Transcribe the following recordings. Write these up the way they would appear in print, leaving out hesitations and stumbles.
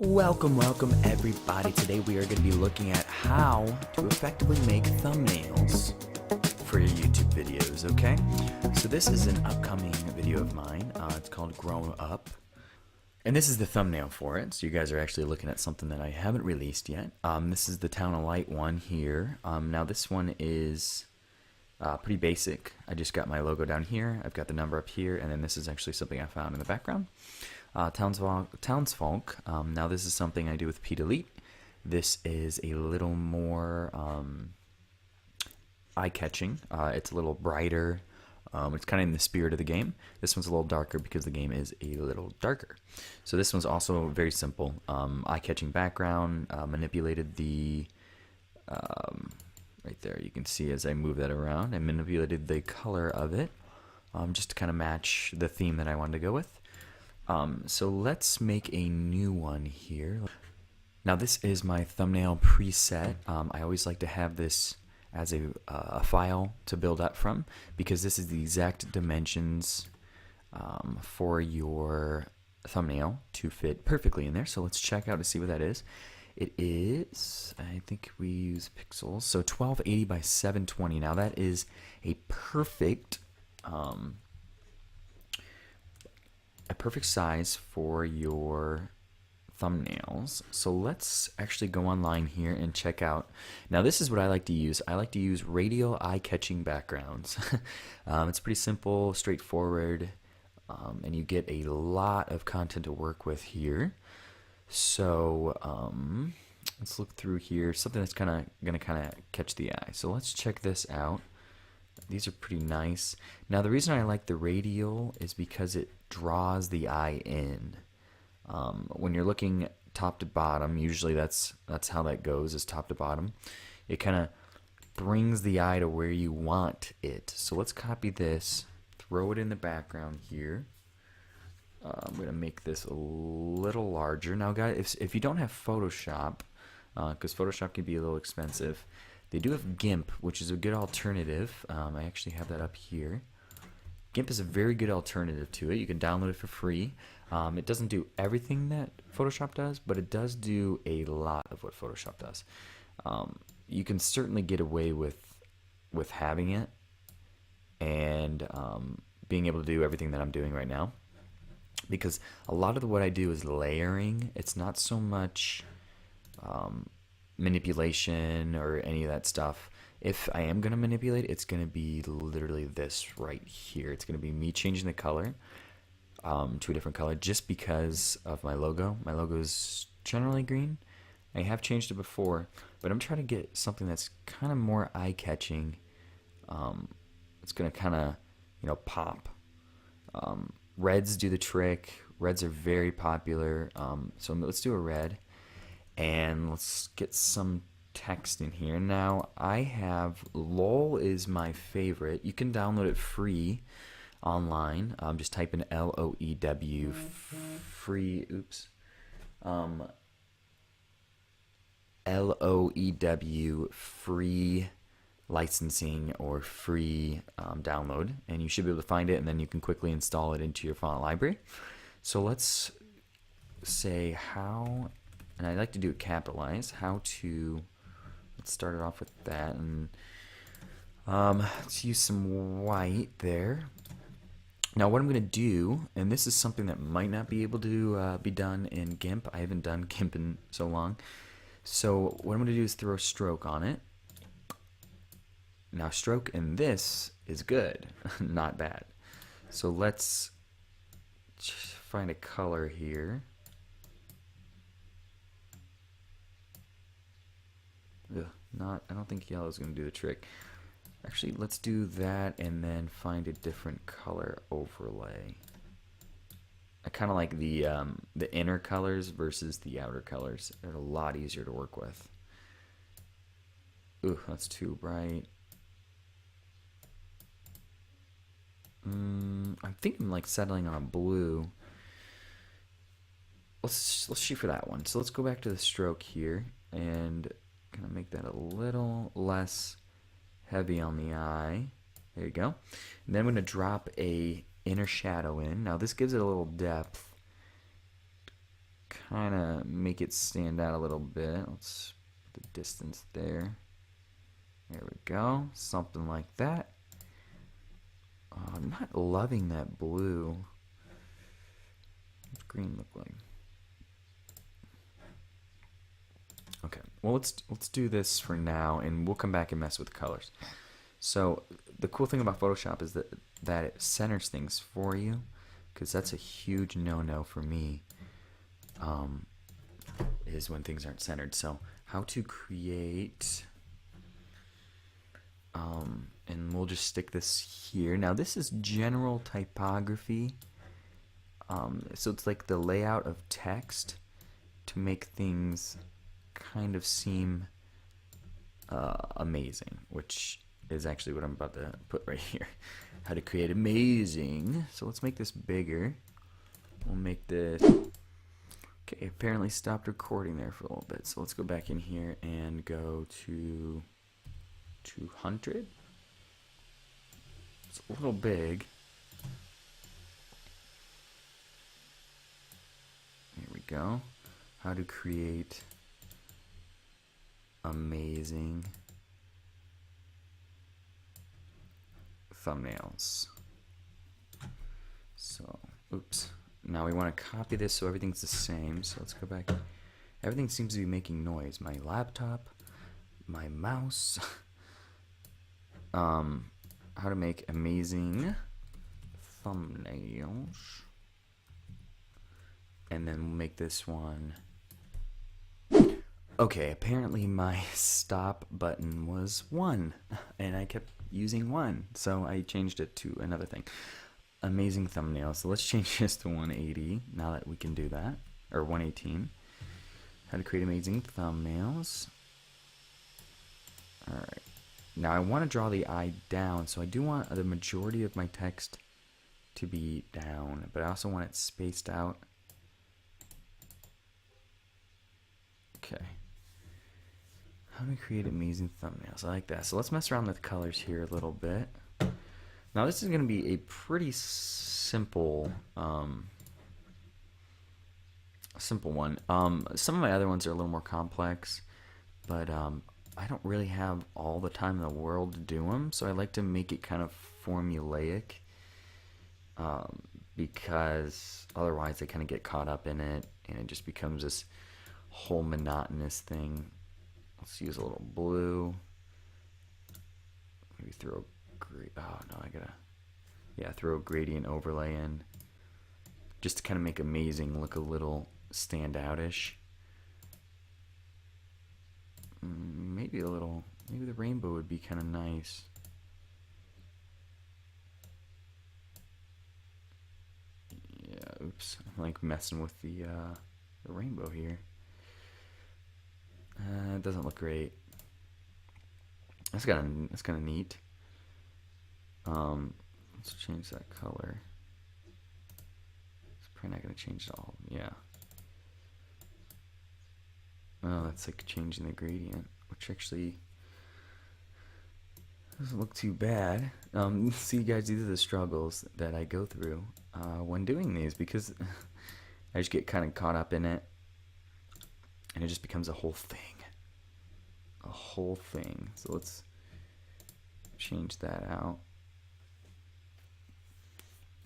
Welcome everybody. Today we are going to be looking at how to effectively make thumbnails for your YouTube videos, okay? So this is an upcoming video of mine. It's called Grow Up. And this is the thumbnail for it. So you guys are actually looking at something that I haven't released yet. This is the Town of Light one here. Now this one is pretty basic. I just got my logo down here. I've got the number up here. And then this is actually something I found in the background. Townsfolk. Now this is something I do with P-Delete. This is a little more eye-catching. It's a little brighter. It's kind of in the spirit of the game. This one's a little darker because the game is a little darker. So this one's also very simple. Eye-catching background. Manipulated the right there. You can see as I move that around. I manipulated the color of it just to kind of match the theme that I wanted to go with. So let's make a new one here. Now this is my thumbnail preset. I always like to have this as a file to build up from because this is the exact dimensions for your thumbnail to fit perfectly in there. So let's check out to see what that is. It is, I think we use pixels, so 1280 by 720. Now that is a perfect size for your thumbnails. So let's actually go online here and check out. Now this is what I like to use. I like to use radial eye-catching backgrounds. It's pretty simple, straightforward, and you get a lot of content to work with here. So let's look through here. Something that's gonna catch the eye. So let's check this out. These are pretty nice. Now the reason I like the radial is because it draws the eye in. When you're looking top to bottom, usually that's how that goes, is top to bottom. It kind of brings the eye to where you want it. So let's copy this, throw it in the background here. I'm going to make this a little larger. Now guys, if you don't have Photoshop, because Photoshop can be a little expensive, they do have GIMP, which is a good alternative. I actually have that up here. GIMP is a very good alternative to it. You can download it for free. It doesn't do everything that Photoshop does, but it does do a lot of what Photoshop does. You can certainly get away with having it and being able to do everything that I'm doing right now. Because a lot of what I do is layering. It's not so much manipulation or any of that stuff. If I am going to manipulate, it's going to be literally this right here. It's going to be me changing the color to a different color just because of my logo. My logo is generally green. I have changed it before, but I'm trying to get something that's kind of more eye-catching. It's going to kind of, pop. Reds do the trick. Reds are very popular. So let's do a red. And let's get some text in here. Now I have LOL is my favorite. You can download it free online. Just type in LOEW free. Oops. LOEW free licensing or free download, and you should be able to find it, and then you can quickly install it into your font library. So let's say how. And I like to do it capitalized. How to, let's start it off with that. And let's use some white there. Now what I'm going to do, and this is something that might not be able to be done in GIMP. I haven't done GIMP in so long. So what I'm going to do is throw a stroke on it. Now stroke in this is good, not bad. So let's find a color here. I don't think yellow is going to do the trick. Actually, let's do that and then find a different color overlay. I kind of like the inner colors versus the outer colors. They're a lot easier to work with. Ooh, that's too bright. I'm thinking like settling on a blue. Let's shoot for that one. So let's go back to the stroke here and kind of make that a little less heavy on the eye. There you go. And then I'm going to drop a inner shadow in. Now this gives it a little depth. kind of make it stand out a little bit. Let's put the distance there. There we go. Something like that. I'm not loving that blue. What's green look like? Okay. Well, let's do this for now, and we'll come back and mess with colors. So the cool thing about Photoshop is that it centers things for you, because that's a huge no-no for me. Is when things aren't centered. So how to create, and we'll just stick this here. Now this is general typography, so it's like the layout of text to make things kind of seem amazing, which is actually what I'm about to put right here. How to create amazing. So let's make this bigger. We'll make this. Okay, apparently stopped recording there for a little bit. So let's go back in here and go to 200. It's a little big. Here we go. How to create amazing thumbnails. So, oops. Now we want to copy this so everything's the same. So let's go back. Everything seems to be making noise. My laptop, my mouse. How to make amazing thumbnails. And then we'll make this one. Okay, apparently my stop button was 1, and I kept using 1, so I changed it to another thing. Amazing thumbnail. So let's change this to 180 now that we can do that, or 118. How to create amazing thumbnails. All right. Now I want to draw the eye down, so I do want the majority of my text to be down, but I also want it spaced out. Okay. How do we create amazing thumbnails? I like that. So let's mess around with colors here a little bit. Now this is going to be a pretty simple one. Some of my other ones are a little more complex, but I don't really have all the time in the world to do them, so I like to make it kind of formulaic, because otherwise I kind of get caught up in it, and it just becomes this whole monotonous thing. Let's use a little blue. Maybe throw throw a gradient overlay in, just to kind of make amazing look a little standout-ish. Maybe the rainbow would be kind of nice. Yeah, oops, I'm like messing with the rainbow here. It doesn't look great. That's kind of neat. Let's change that color. It's probably not going to change it all. Yeah. Oh, that's like changing the gradient, which actually doesn't look too bad. See, guys, these are the struggles that I go through when doing these, because I just get kind of caught up in it, and it just becomes a whole thing. A whole thing. So let's change that out.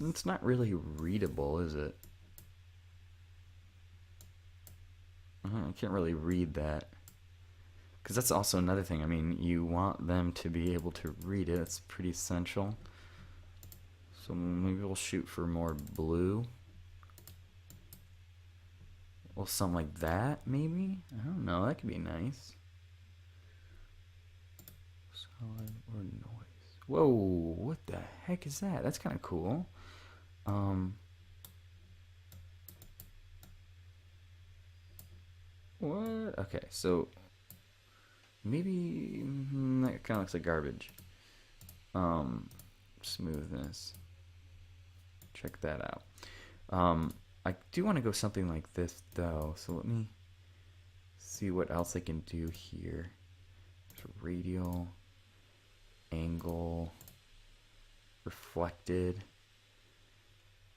It's not really readable, is it? I can't really read that, because that's also another thing. I mean, you want them to be able to read it. It's pretty essential. So maybe we'll shoot for more blue. Well, something like that, maybe? I don't know. That could be nice. Solid or noise. Whoa, what the heck is that? That's kind of cool. What? Okay, so maybe that kind of looks like garbage. Smoothness. Check that out. I do want to go something like this though, so let me see what else I can do here. There's a radial, angle, reflected.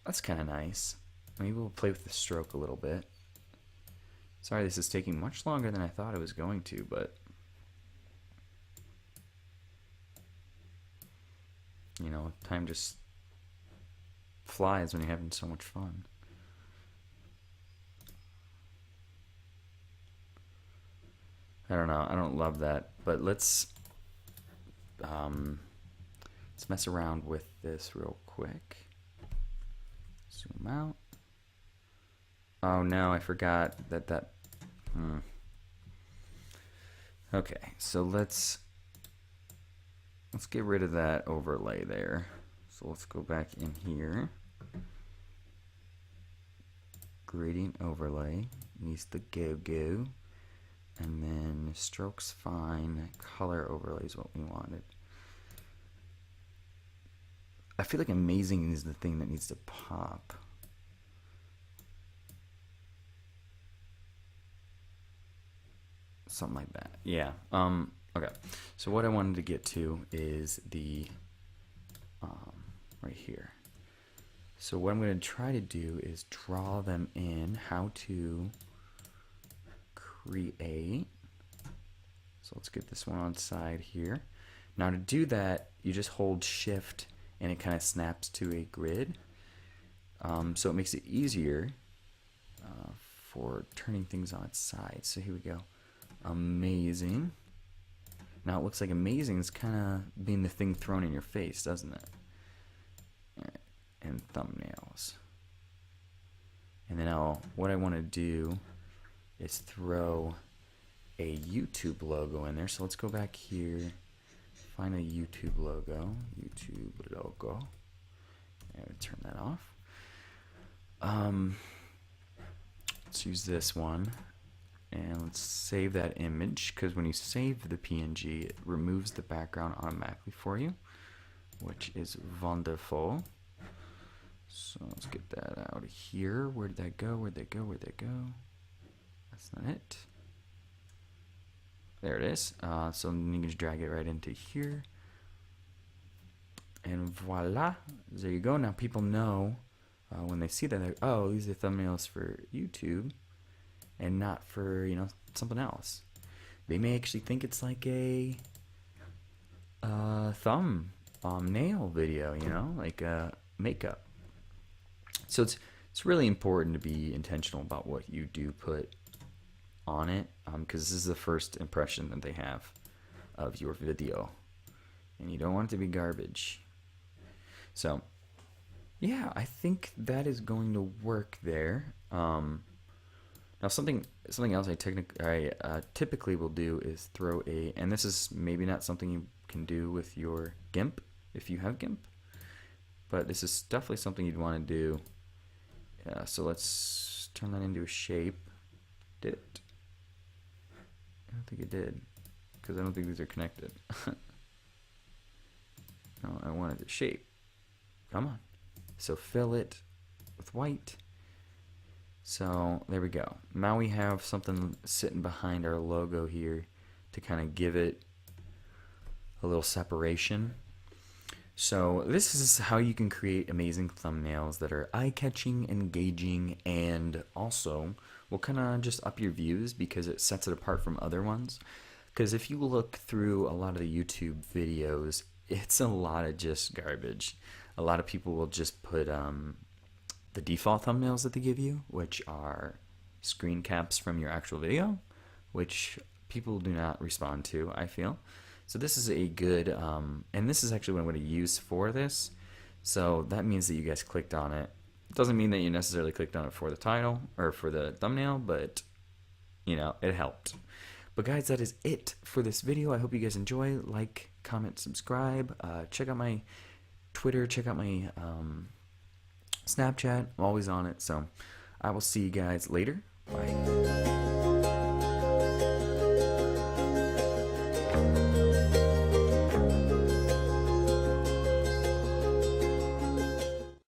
That's kind of nice. Maybe we'll play with the stroke a little bit. Sorry, this is taking much longer than I thought it was going to, but you know, time just flies when you're having so much fun. I don't know. I don't love that, but let's mess around with this real quick. Zoom out. Oh no, I forgot that. Okay, so let's get rid of that overlay there. So let's go back in here. Gradient overlay needs the go. And then strokes fine. Color overlay is what we wanted. I feel like amazing is the thing that needs to pop. Something like that. Yeah. Okay. So what I wanted to get to is the right here. So what I'm going to try to do is draw them in. How to create. So let's get this one on side here. Now to do that, you just hold Shift and it kind of snaps to a grid. So it makes it easier for turning things on its side. So here we go. Amazing. Now it looks like amazing is kind of being the thing thrown in your face, doesn't it? All right. And thumbnails. And then what I want to do is throw a YouTube logo in there. So let's go back here, find a YouTube logo. And turn that off. Let's use this one. And let's save that image, because when you save the PNG, it removes the background automatically for you, which is wonderful. So let's get that out of here. Where did that go? Where'd that go? Where'd that go? That's not it. There it is. So you can just drag it right into here. And voila. There you go. Now people know when they see that, oh, these are thumbnails for YouTube and not for, you know, something else. They may actually think it's like a nail video, you know, like makeup. So it's really important to be intentional about what you do put on it, because this is the first impression that they have of your video, and you don't want it to be garbage. So yeah, I think that is going to work there. Now something else I typically will do is throw a, and this is maybe not something you can do with your GIMP if you have GIMP, but this is definitely something you'd want to do. So let's turn that into a shape. Did it? I don't think it did, because I don't think these are connected. No, I wanted a shape. Come on. So fill it with white. So there we go. Now we have something sitting behind our logo here to kind of give it a little separation. So this is how you can create amazing thumbnails that are eye-catching, engaging, and also will kind of just up your views because it sets it apart from other ones. Because if you look through a lot of the YouTube videos, it's a lot of just garbage. A lot of people will just put the default thumbnails that they give you, which are screen caps from your actual video, which people do not respond to, I feel. So this is a good, and this is actually what I'm going to use for this. So that means that you guys clicked on it. It doesn't mean that you necessarily clicked on it for the title or for the thumbnail, but you know, it helped. But guys, that is it for this video. I hope you guys enjoy. Like, comment, subscribe. Check out my Twitter. Check out my Snapchat. I'm always on it. So I will see you guys later. Bye.